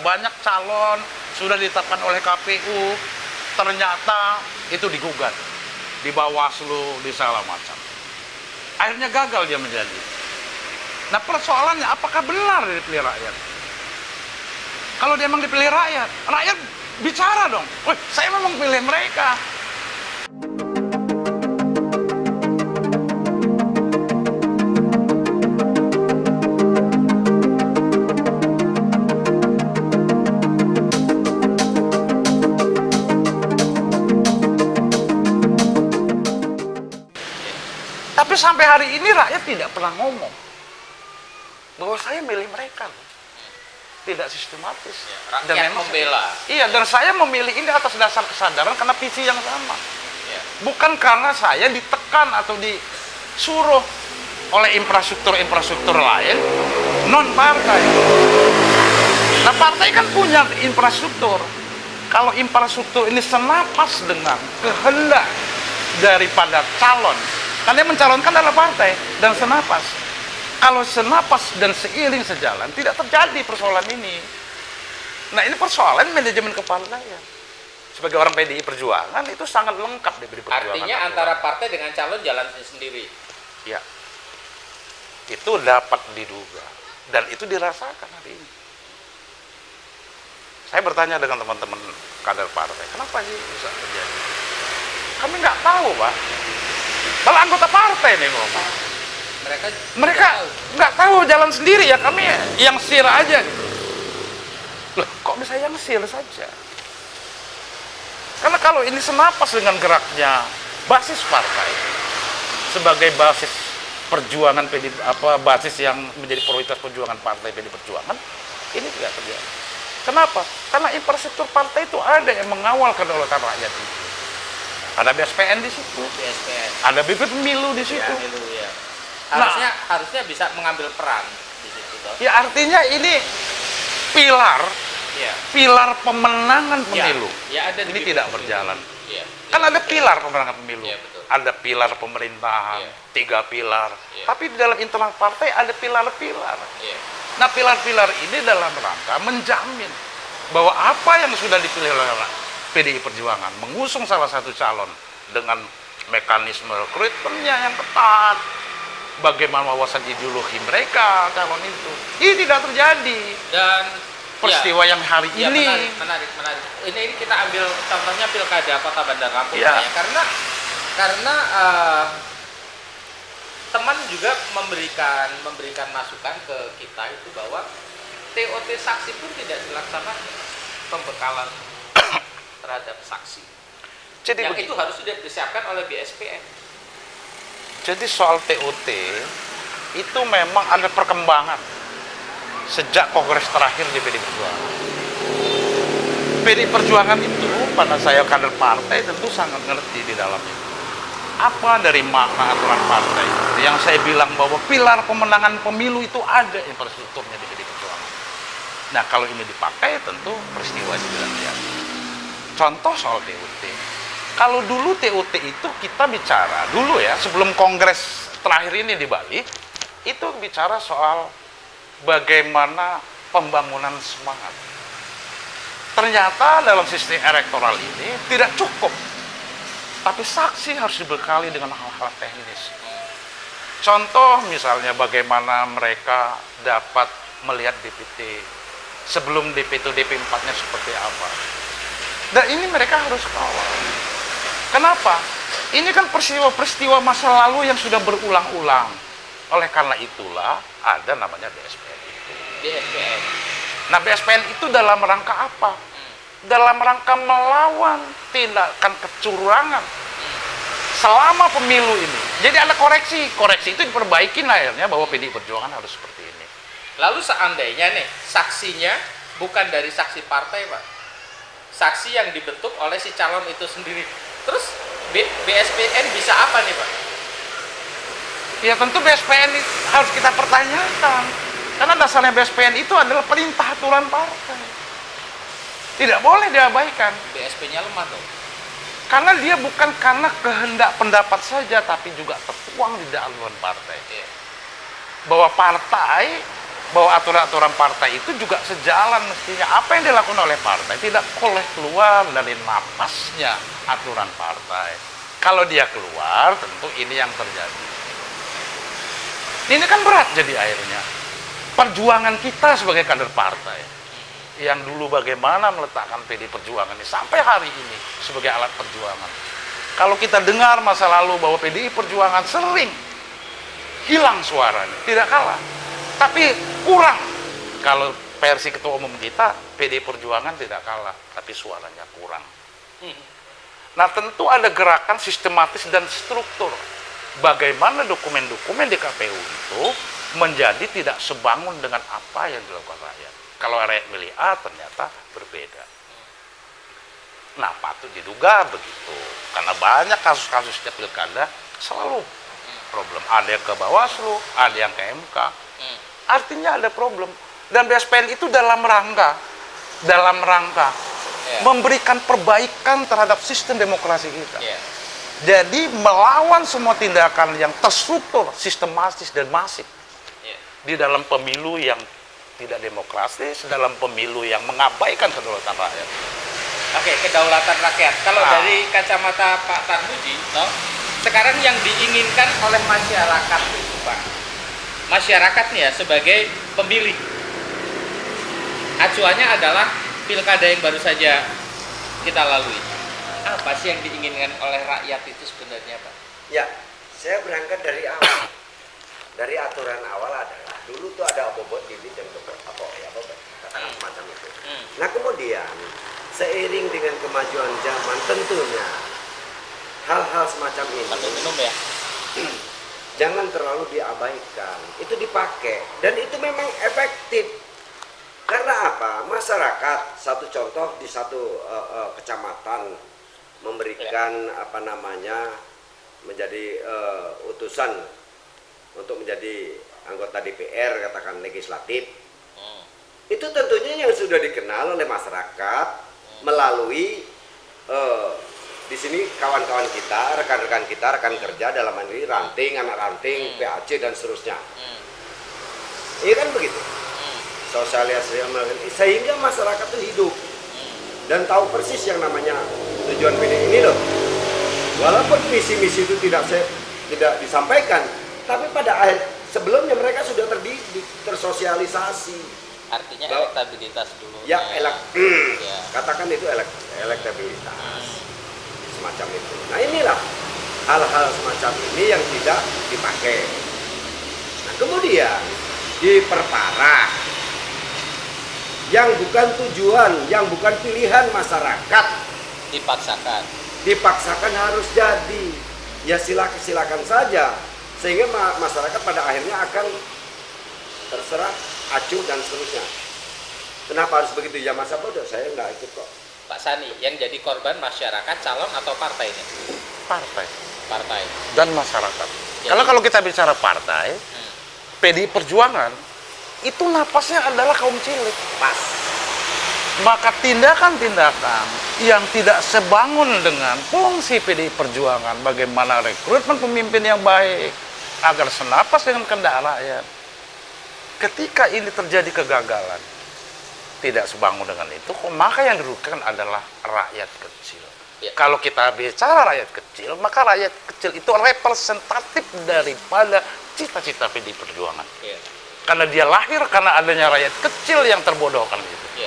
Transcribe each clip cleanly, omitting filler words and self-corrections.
banyak calon sudah ditetapkan oleh KPU, ternyata itu digugat di Bawaslu, di segala macam. Akhirnya gagal dia menjadi. Nah persoalannya apakah benar dipilih rakyat? Kalau dia memang dipilih rakyat, rakyat bicara dong. Wih, saya memang pilih mereka. Tapi sampai hari ini rakyat tidak pernah ngomong bahwa saya milih mereka. Tidak sistematis. Ya, rakyat membela. Iya, dan saya memilih ini atas dasar kesadaran karena visi yang sama. Ya. Bukan karena saya ditekan atau disuruh oleh infrastruktur lain non-partai. Nah, partai kan punya infrastruktur. Kalau infrastruktur ini senapas dengan kehendak daripada calon, karena yang mencalonkan adalah partai dan senapas. Kalau senapas dan seiring sejalan, tidak terjadi persoalan ini. Nah, ini persoalan manajemen kepala daerah. Sebagai orang PDI Perjuangan, itu sangat lengkap diberi perjuangan. Artinya antara partai dengan calon jalan sendiri. Ya, itu dapat diduga. Dan itu dirasakan hari ini. Saya bertanya dengan teman-teman kader partai, kenapa sih bisa terjadi? Kami nggak tahu, Pak. Malah anggota partai nih ngomong. Mereka nggak tahu jalan sendiri, ya kami yang sir aja gitu. Loh, kok bisa yang sir saja? Karena kalau ini senapas dengan geraknya basis partai sebagai basis perjuangan basis yang menjadi prioritas perjuangan partai PD Perjuangan, ini tidak terjadi. Kenapa? Karena infrastruktur partai itu ada yang mengawal kedaulatan rakyat itu. Ada BSPN di situ, ada BP Pemilu di situ. Ya, harusnya bisa mengambil peran di situ. Ya artinya ini pilar pemenangan pemilu. Ada ini tidak berjalan. Kan ada pilar pemenangan pemilu, ada pilar pemerintahan, 3 pilar. Tapi di dalam internal partai ada pilar-pilar. Nah pilar-pilar ini dalam rangka menjamin bahwa apa yang sudah dipilih oleh PDI Perjuangan mengusung salah satu calon dengan mekanisme rekrutmennya yang ketat, bagaimana wawasan ideologi mereka calon itu, ini tidak terjadi. Dan peristiwa yang hari ini menarik. Ini kita ambil contohnya pilkada Kota Bandar Lampung ya. Karena teman juga memberikan masukan ke kita itu bahwa TOT saksi pun tidak dilaksanakan, pembekalan terhadap saksi. Jadi yang itu harus sudah disiapkan oleh BSPN. Jadi soal TOT itu memang ada perkembangan sejak kongres terakhir di PD Perjuangan. PD Perjuangan itu pada saya kader partai tentu sangat ngerti di dalamnya. Apa dari makna aturan partai yang saya bilang bahwa pilar pemenangan pemilu itu ada infrastrukturnya di PD Perjuangan. Nah kalau ini dipakai tentu peristiwa itu tidak terjadi. Contoh soal TOT. Kalau dulu TOT itu kita bicara dulu ya sebelum kongres terakhir ini di Bali itu bicara soal bagaimana pembangunan semangat. Ternyata dalam sistem elektoral ini tidak cukup. Tapi saksi harus dibekali dengan hal-hal teknis. Contoh misalnya bagaimana mereka dapat melihat DPT sebelum DP1 DP4-nya seperti apa. Dan ini mereka harus kawal. Kenapa? Ini kan peristiwa-peristiwa masa lalu yang sudah berulang-ulang. Oleh karena itulah ada namanya BSPN itu. BSPN. Nah BSPN itu dalam rangka apa? Dalam rangka melawan tindakan kecurangan selama pemilu ini. Jadi ada koreksi itu diperbaikin akhirnya bahwa PDI Perjuangan harus seperti ini. Lalu seandainya nih saksinya bukan dari saksi partai, Pak, saksi yang dibentuk oleh si calon itu sendiri, terus BSPN bisa apa nih, Pak? Ya tentu BSPN harus kita pertanyakan. Karena dasarnya BSPN itu adalah perintah aturan partai. Tidak boleh diabaikan. BSP-nya lemah tuh. Karena dia bukan karena kehendak pendapat saja, tapi juga tertuang di dalam aturan partai. Bahwa partai bahwa aturan-aturan partai itu juga sejalan mestinya. Apa yang dilakukan oleh partai tidak boleh keluar dari napasnya aturan partai. Kalau dia keluar, tentu ini yang terjadi. Ini kan berat jadi akhirnya. Perjuangan kita sebagai kader partai, yang dulu bagaimana meletakkan PD Perjuangan ini sampai hari ini sebagai alat perjuangan. Kalau kita dengar masa lalu bahwa PDI Perjuangan sering hilang suaranya, tidak kalah. Tapi kurang. Kalau versi ketua umum kita, PDI Perjuangan tidak kalah, tapi suaranya kurang. Nah, tentu ada gerakan sistematis dan struktur. Bagaimana dokumen-dokumen di KPU itu menjadi tidak sebangun dengan apa yang dilakukan rakyat. Kalau rakyat milih A, ternyata berbeda. Nah, patut diduga begitu. Karena banyak kasus-kasusnya pilkada selalu problem. Ada yang ke Bawaslu, ada yang ke MK. Artinya ada problem. Dan BSPN itu dalam rangka memberikan perbaikan terhadap sistem demokrasi kita. Jadi melawan semua tindakan yang terstruktur, sistematis dan masif di dalam pemilu yang tidak demokratis, dalam pemilu yang mengabaikan kedaulatan rakyat. Oke, kedaulatan rakyat. Kalau dari kacamata Pak Tarmuji, sekarang yang diinginkan oleh masyarakat itu, Pak, masyarakat nih ya sebagai pemilih, acuannya adalah pilkada yang baru saja kita lalui. Apa sih yang diinginkan oleh rakyat itu sebenarnya, Pak? Ya, saya berangkat dari awal. Dari aturan awal adalah dulu tuh ada bobot bibit dan katakan semacam itu. Nah, kemudian seiring dengan kemajuan zaman tentunya hal-hal semacam ini Sambil minum ya. jangan terlalu diabaikan. Itu dipakai dan itu memang efektif. Karena apa? Masyarakat, satu contoh di satu kecamatan memberikan menjadi utusan untuk menjadi anggota DPR, katakan legislatif. Itu tentunya yang sudah dikenal oleh masyarakat melalui di sini kawan-kawan kita, rekan-rekan kita, rekan kerja dalam hal ini ranting, anak ranting, PAC dan seterusnya. Iya kan begitu. Sosialisasi sehingga masyarakat itu hidup dan tahu persis yang namanya tujuan PD ini loh. Walaupun misi-misi itu tidak disampaikan, tapi pada akhir sebelumnya mereka sudah terdidik, tersosialisasi. Artinya elektabilitas dulu. Ya, katakan itu elektabilitas. Semacam itu. Nah, inilah hal-hal semacam ini yang tidak dipakai. Nah, kemudian diperparah. Yang bukan tujuan, yang bukan pilihan masyarakat dipaksakan harus jadi. Ya silakan saja, sehingga masyarakat pada akhirnya akan terserah, acuh dan seterusnya. Kenapa harus begitu? Ya masa bodoh, saya nggak ikut kok. Pak Sani, yang jadi korban masyarakat, calon atau partai ini? Partai dan masyarakat. Karena kalau kita bicara partai, PDI Perjuangan itu napasnya adalah kaum cilik. Pas. Maka tindakan-tindakan yang tidak sebangun dengan fungsi PDI Perjuangan, bagaimana rekrutmen pemimpin yang baik agar senapas dengan kehendak rakyat. Ketika ini terjadi kegagalan, tidak sebangun dengan itu, maka yang dirugikan adalah rakyat kecil. Kalau kita bicara rakyat kecil, maka rakyat kecil itu representatif daripada cita-cita PDI Perjuangan. Karena dia lahir karena adanya rakyat kecil yang terbodohkan itu.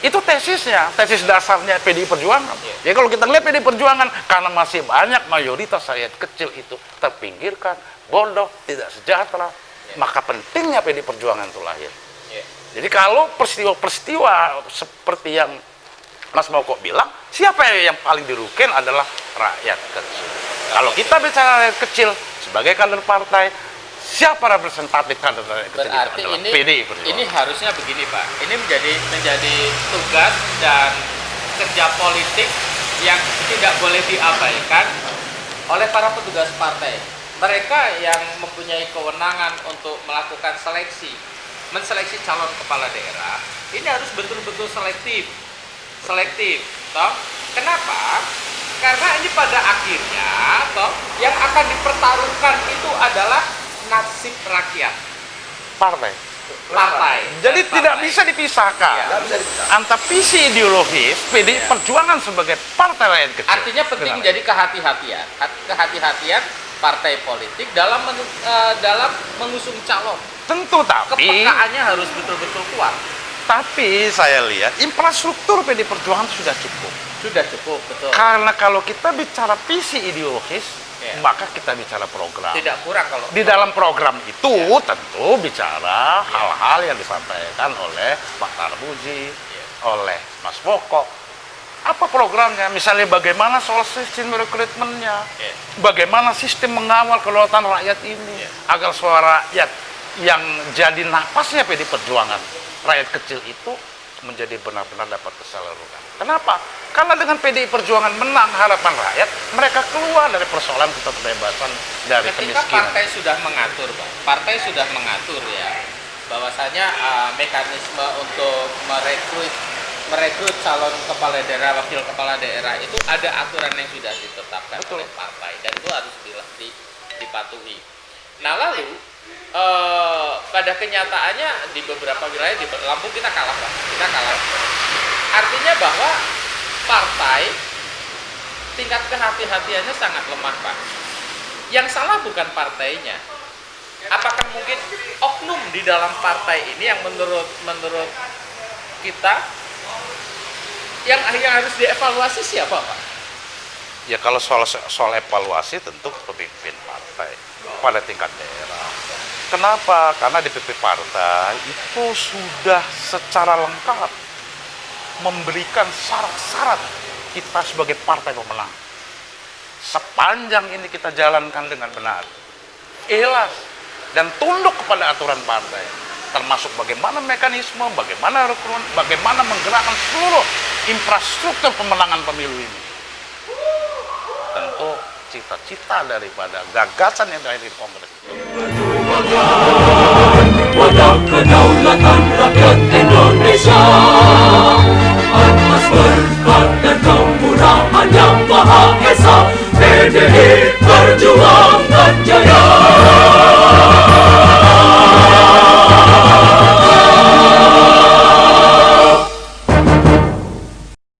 Itu tesisnya, tesis dasarnya PDI Perjuangan. Ya kalau kita lihat PDI Perjuangan, karena masih banyak mayoritas rakyat kecil itu terpinggirkan, bodoh, tidak sejahtera, maka pentingnya PDI Perjuangan itu lahir. Jadi kalau peristiwa-peristiwa seperti yang Mas Moko bilang, siapa yang paling dirugikan adalah rakyat kecil. Kalau kita bicara rakyat kecil sebagai kader partai, siapa representatif kader rakyat kecil? Berarti itu adalah PDI Perjuangan. ini harusnya begini Pak, ini menjadi tugas dan kerja politik yang tidak boleh diabaikan oleh para petugas partai. Mereka yang mempunyai kewenangan untuk melakukan menseleksi calon kepala daerah, ini harus betul-betul selektif, toh. Kenapa? Karena ini pada akhirnya, toh, yang akan dipertaruhkan itu adalah nasib rakyat. partai. Jadi dan tidak partai. bisa dipisahkan Ya. Nggak bisa dipisahkan. antara visi ideologis PDI Ya. Perjuangan sebagai partai rakyat kecil. Artinya penting Dengan- jadi kehati-hatian partai politik dalam dalam mengusung calon. tentu, tapi Kepekaannya harus betul-betul kuat. saya lihat infrastruktur PDI Perjuangan sudah cukup. Sudah cukup, betul. Karena kalau kita bicara visi ideologis, Ya. maka kita bicara program. Tidak kurang kalau Di dalam program itu tentu bicara hal-hal yang disampaikan oleh Pak Tarbuji, oleh Mas Pokok. Apa programnya? Misalnya bagaimana soal sistem rekrutmennya, Ya. bagaimana sistem mengawal kedaulatan rakyat ini, agar suara rakyat yang jadi napasnya PDI Perjuangan, rakyat kecil itu menjadi benar-benar dapat tersalurkan. Kenapa? Karena dengan PDI Perjuangan menang harapan rakyat, mereka keluar dari persoalan keterbebasan dari ketika kemiskinan. partai sudah mengatur, Pak. Partai sudah mengatur ya bahwasanya mekanisme untuk merekrut calon kepala daerah, wakil kepala daerah itu ada aturan yang sudah ditetapkan Betul. oleh partai dan itu harus dipatuhi. Nah, lalu pada kenyataannya di beberapa wilayah di Lampung kita kalah, Pak. Kita kalah. Artinya bahwa partai tingkat kehati-hatiannya sangat lemah, Pak. Yang salah bukan partainya. Apakah mungkin oknum di dalam partai ini yang menurut kita yang harus dievaluasi siapa, Pak? Ya kalau soal evaluasi tentu pemimpin partai pada tingkat daerah. Kenapa? Karena DPP partai itu sudah secara lengkap memberikan syarat-syarat kita sebagai partai pemenang. Sepanjang ini kita jalankan dengan benar, ikhlas dan tunduk kepada aturan partai, termasuk bagaimana mekanisme, bagaimana rekrutmen, bagaimana menggerakkan seluruh infrastruktur pemenangan pemilu ini. Tentu cita-cita daripada gagasan yang terakhir di Kongres itu. Wadah kedaulatan rakyat Indonesia.